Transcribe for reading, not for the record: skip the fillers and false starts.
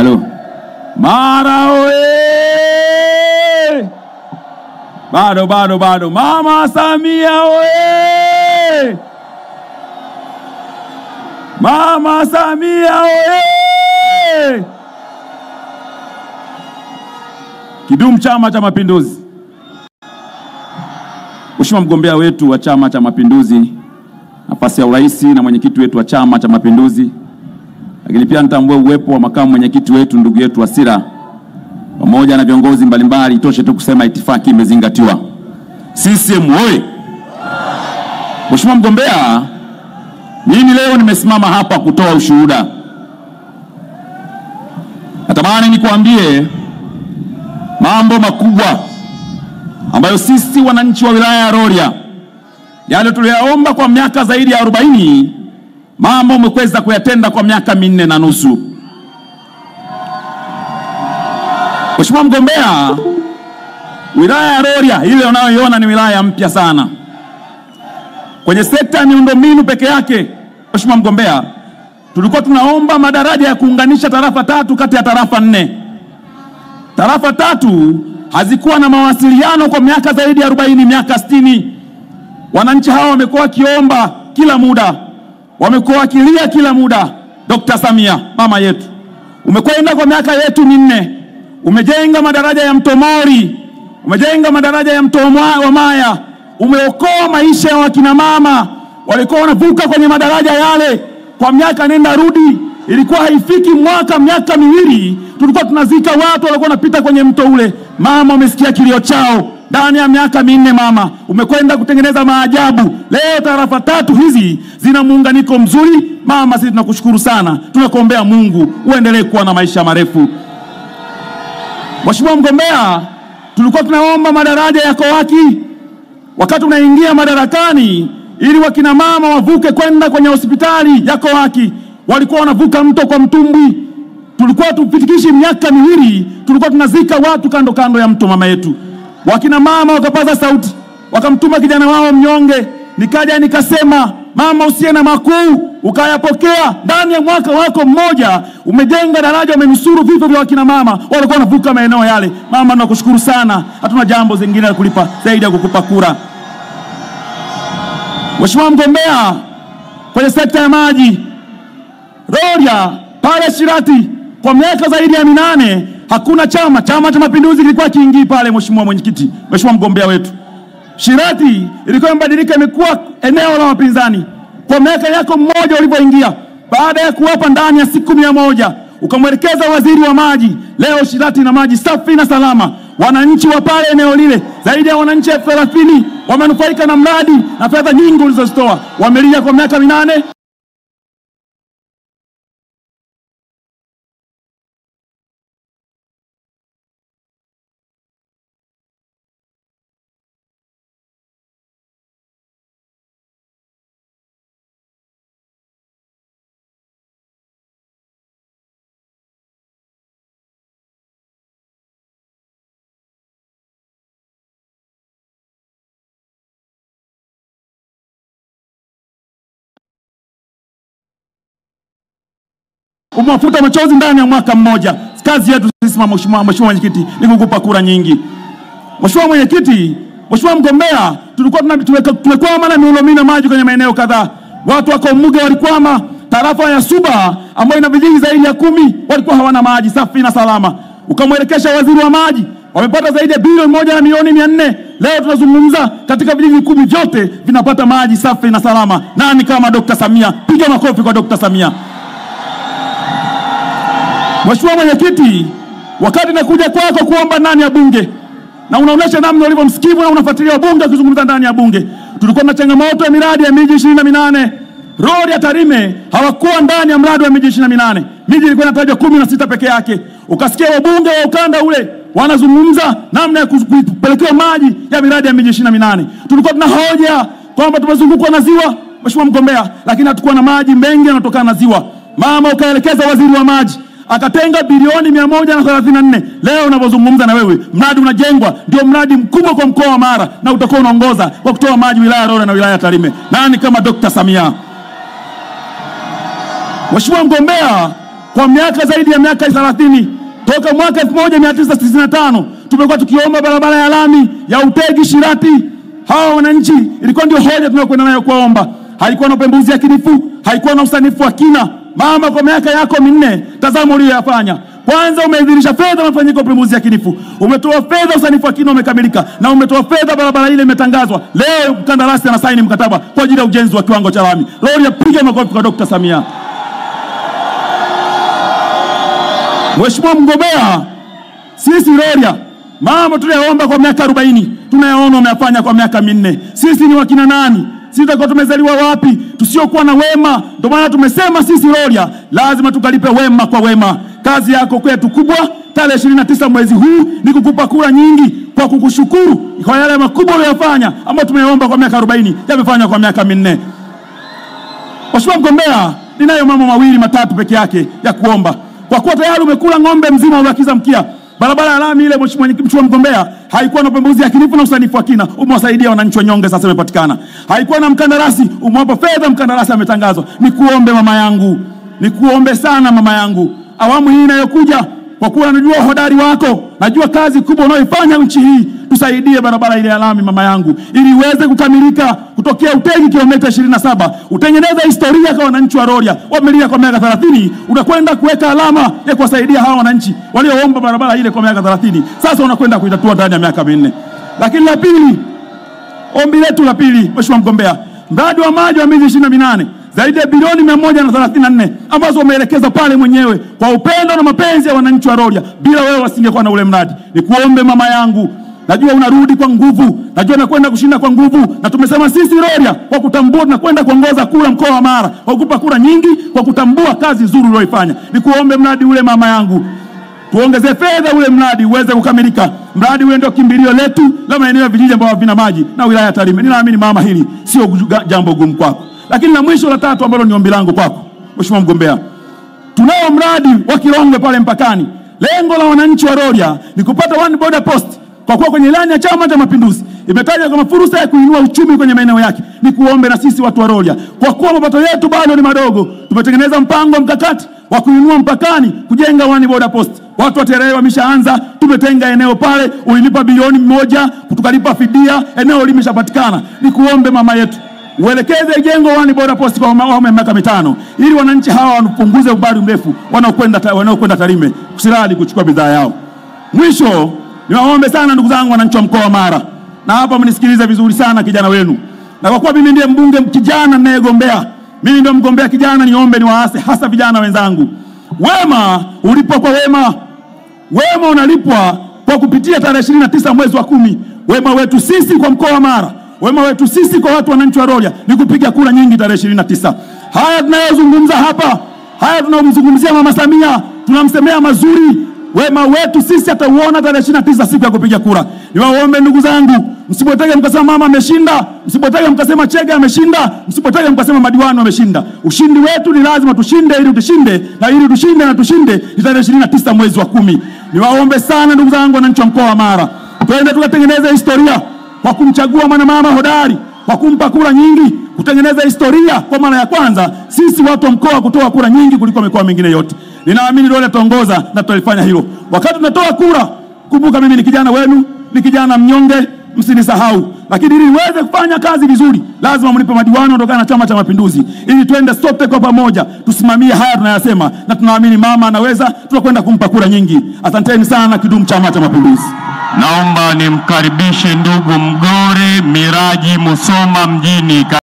Halo. Mara oye! Bado. Mama Samia oye! Mama Samia oye! Kidumu Chama cha Mapinduzi. Mheshimiwa mgombea wetu wa Chama cha Mapinduzi nafasi ya urais na mwenyekiti wetu wa Chama cha Mapinduzi, lakini pia nitambue uwepo wa makamu mwenyekiti wetu ndugu yetu Wasira pamoja na viongozi mbalimbali. Itoshe tu kusema itifaki imezingatiwa. CCM oye! Mheshimiwa mgombea, mimi leo nimesimama hapa kutoa ushuhuda. Natamani nikuambie mambo makubwa ambayo sisi wananchi wa wilaya ya Rorya yale tuliyaomba kwa miaka zaidi ya 40, mambo umeweza kuyatenda kwa miaka 4.5. Mheshimiwa mgombea, wilaya ya Rorya ile unayoiona ni wilaya mpya sana. Kwenye sekta ya miundombinu peke yake, Mheshimiwa mgombea, tulikuwa tunaomba madaraja ya kuunganisha tarafa 3 kati ya tarafa 4. Tarafa 3 hazikuwa na mawasiliano kwa miaka zaidi ya 40, miaka 60. Wananchi hawa wamekuwa kiomba kila muda, wamekuwa kilia kila muda. Dr. Samia mama yetu, umekwenda kwa miaka yetu 4, umejenga madaraja ya Mto Mori, umejenga madaraja ya Mto wa Maya, umeokoa maisha ya wakina mama walikuwa wanavuka kwenye madaraja yale kwa miaka nenda rudi. Ilikuwa haifiki miaka 2 tulikuwa tunazika watu walikuwa wanapita kwenye mto ule. Mama, umesikia kilio chao ndani ya miaka 4. Mama, umekwenda kutengeneza maajabu. Leo tarafa 3 hizi zina muunganiko mzuri. Mama, sisi tunakushukuru sana, tunakuombea Mungu uendelee kuwa na maisha marefu. Mheshimiwa mgombea, tulikuwa tunaomba madaraja yako haki wakati unaingia madarakani, ili wakina mama wavuke kwenda kwenye hospitali yako haki. Walikuwa wanavuka mto kwa mtumbwi. Tulikuwa tupitikishi miaka 2 tulikuwa tunazika watu kando kando ya mto. Mama yetu, wakina mama wakapaza sauti, wakamtuma kijana wao mnyonge. Nikaja nikasema, mama, usiye na makuu, ukayapokea. Ndani ya mwaka wako mmoja umejenga daraja, umenusuru vifo vya wakina mama walikuwa wanavuka maeneo yale. Mama, tunakushukuru sana, hatuna jambo zingine la kulipa zaidi ya kukupa kura. Mheshimiwa mgombea, kwenye sekta ya maji Rorya pale Shirati kwa miaka zaidi ya 8 hakuna Chama cha Mapinduzi kilikuwa kiingii pale. Mheshimiwa mwenyekiti, Mheshimiwa mgombea wetu, Shirati ilikuwa imebadilika, imekuwa eneo la wapinzani. Kwa miaka yako mmoja ulipoingia, baada ya kuwapa ndani ya siku 100 ukamwelekeza waziri wa maji, leo Shirati na maji safi na salama. Wananchi wa pale eneo lile zaidi ya wananchi 30 wamenufaika na mradi na fedha nyingi ulizozitoa. Wamelia kwa miaka 8. Umefuta machozi ndani ya mwaka mmoja. Kazi yetu sisi Mheshimiwa mwenyekiti ni kukupa kura nyingi. Mheshimiwa mwenyekiti, Mheshimiwa mgombea, tulikuwa tumekwama na miundombinu maji kwenye maeneo kadhaa. Watu wako Muge walikwama, tarafa ya Suba ambayo ina vijiji zaidi ya 10 walikuwa hawana maji safi na salama. Ukamwelekesha waziri wa maji, wamepata zaidi ya bilioni 1 na milioni 400. Leo tunazungumza katika vijiji 10 vyote vinapata maji safi na salama. Nani kama Dr. Samia? Piga makofi kwa Dr. Samia. Mheshimiwa mwenyekiti, wakati nakuja kwako kuomba ndani ya bunge na unaonesha namna ulivyomsikivu na unafuatilia bunge kuzungumza ndani ya bunge, tulikuwa na changamoto ya miradi ya miji 28. Rorya Tarime hawakuwa ndani ya mradi wa miji 28. Miji ilikuwa inatajwa 16 peke yake. Ukasikia wabunge wa ukanda ule wanazungumza namna ya kupelekea maji ya miradi ya miji 28. Tulikuwa tuna hoja kwamba tumezungukwa na ziwa, Mheshimiwa mgombea, lakini hatakuwa na maji mengi yanatokana na ziwa. Mama, ukaelekeza waziri wa maji akatenga bilioni 134. Leo unapozungumza na wewe, mradi unajengwa, ndio mradi mkubwa kwa mkoa wa Mara, na utakuwa unaongoza kwa kutoa maji wilaya Rorya na wilaya Tarime. Nani kama Dr. Samia? Mheshimiwa mgombea, Kwa miaka zaidi ya miaka 30 toka mwaka 1995 tumekuwa tukiomba barabara ya lami ya Utegi Shirati. Hawa wananchi ilikuwa ndio hoja tunayokwenda nayo kuomba. Haikuwa na upembuzi yakinifu, haikuwa na usanifu wa kina. Mama, kwa miaka yako 4 tazama uliyofanya. Kwanza umeidhinisha fedha mafanyiko upembuzi yakinifu. Umetoa fedha usanifu wa kina umekamilika, na umetoa fedha barabara ile imetangazwa. Leo mkandarasi anasaini mkataba kwa ajili ya ujenzi wa kiwango cha lami. Rorya, piga makofi kwa Dr. Samia. Mheshimiwa mgombea, sisi Rorya mambo tunayoomba kwa miaka 40 tunayaona umeyafanya kwa miaka 4. Sisi ni wakina nani? Sisi tutakuwa tumezaliwa wapi tusiokuwa na wema? Ndio maana tumesema sisi Rorya lazima tukalipe wema kwa wema. Kazi yako kwetu kubwa tarehe 29 mwezi huu ni kukupa kura nyingi kwa kukushukuru kwa yale makubwa uliyofanya ambayo tumeomba kwa miaka 40 yamefanywa kwa miaka 4. Mheshimiwa mgombea, ninayo mambo mawili matatu peke yake ya kuomba. Kwa kuwa tayari umekula ng'ombe mzima unakiza mkia. Barabara ya lami ile mheshimiwa mgombea haikuwa na upembuzi yakinifu na usanifu wa kina, umewasaidia wananchi wanyonge, sasa imepatikana. Haikuwa na mkandarasi, umewapa fedha mkandarasi ametangazwa. Nikuombe mama yangu, nikuombe sana mama yangu, awamu hii inayokuja, kwa kuwa najua hodari wako, najua kazi kubwa unayoifanya nchi hii, tusaidie barabara ile ya lami mama yangu, ili iweze kukamilika kutokea Utegi kilomita 27. Utengeneza historia kwa wananchi wa Rorya. Wamelia kwa miaka 30, unakwenda kuweka alama ya kuwasaidia hawa wananchi walioomba barabara ile kwa miaka 30. Sasa unakwenda kuitatua ndani ya miaka 4. Lakini la pili, ombi letu la pili mheshimiwa mgombea, mradi wa maji wa miezi 28 zaidi ya bilioni 134 ambazo umeelekeza pale mwenyewe kwa upendo na mapenzi ya wananchi wa Rorya. Bila wewe wasingekuwa na ule mradi. Nikuombe mama yangu, najua unarudi kwa nguvu, najua unakwenda kushinda kwa nguvu, na tumesema sisi Rorya kwa kutambua tunakwenda kuongoza kura mkoa wa Mara, kwa kukupa kura nyingi kwa kutambua kazi nzuri uliyoifanya. Nikuombe mradi ule mama yangu, tuongeze fedha ule mradi uweze kukamilika. Mradi ule ndio kimbilio letu la maeneo ya vijiji ambao havina maji na wilaya ya Tarime. Ninaamini mama, hili sio jambo gumu kwako. Lakini la mwisho la tatu ambalo ni ombi langu kwako mheshimiwa mgombea, tunao mradi wa Kilongwe pale mpakani. Lengo la wananchi wa Rorya ni kupata one border post, kwa kuwa kwenye ilani ya Chama cha Mapinduzi imetajwa kama fursa ya kuinua uchumi kwenye maeneo yake. Ni kuombe na sisi watu wa Rorya, kwa kuwa mapato yetu bado ni madogo, tumetengeneza mpango mkakati wa kuinua mpakani, kujenga one border post. Watu wa Terewe wameshaanza, tumetenga eneo pale, ulilipa bilioni 1, tukalipa fidia, eneo limeshapatikana. Ni kuombe mama yetu, uelekeze jengo one border post kwa awamu ya miaka 5, ili wananchi hawa wapunguze umbali mrefu wanaokwenda Tarime kusirali kuchukua bidhaa yao. Mwisho, niwaombe sana ndugu zangu wananchi wa mkoa wa Mara, na hapa mnisikilize vizuri sana kijana wenu. Na kwa kuwa mimi ndiye mbunge kijana ninayegombea, mimi ndio mgombea kijana, niombe niwaase hasa vijana wenzangu. Wema ulipwa kwa wema. Wema unalipwa kwa kupitia tarehe 29 mwezi wa 10. Wema wetu sisi kwa mkoa wa Mara, wema wetu sisi kwa watu wananchi wa Rorya ni kupiga kura nyingi tarehe 29. Haya tunayozungumza hapa, haya tunamzungumzia Mama Samia, tunamsemea mazuri. Wema wetu sisi atauona tarehe 29 siku ya kupiga kura. Niwaombe ndugu zangu, msipotege mkasema mama ameshinda, msipotege mkasema Chege ameshinda, msipotege mkasema madiwani wameshinda. Ushindi wetu ni lazima tushinde, ili tushinde, na ili tushinde na tushinde ni tarehe 29 mwezi wa 10. Niwaombe sana ndugu zangu wananchi wa mkoa wa Mara, twende tukatengeneza historia kwa kumchagua mwanamama hodari, kwa kumpa kura nyingi, kutengeneza historia kwa mara ya kwanza sisi watu wa mkoa kutoa kura nyingi kuliko mikoa mingine yote. Ninaamini Rorya tutaongoza na tutalifanya hilo. Wakati tunatoa kura, kumbuka mimi ni kijana wenu, ni kijana mnyonge, msinisahau. Lakini ili niweze kufanya kazi vizuri, lazima mnipe madiwani kutokana na Chama cha Mapinduzi, ili twende sote kwa pamoja tusimamie haya tunayasema, na tunaamini mama anaweza, tunakwenda kumpa kura nyingi. Asanteni sana. Kidumu Chama cha Mapinduzi. Naomba nimkaribishe ndugu Mgore Miraji Musoma mjini.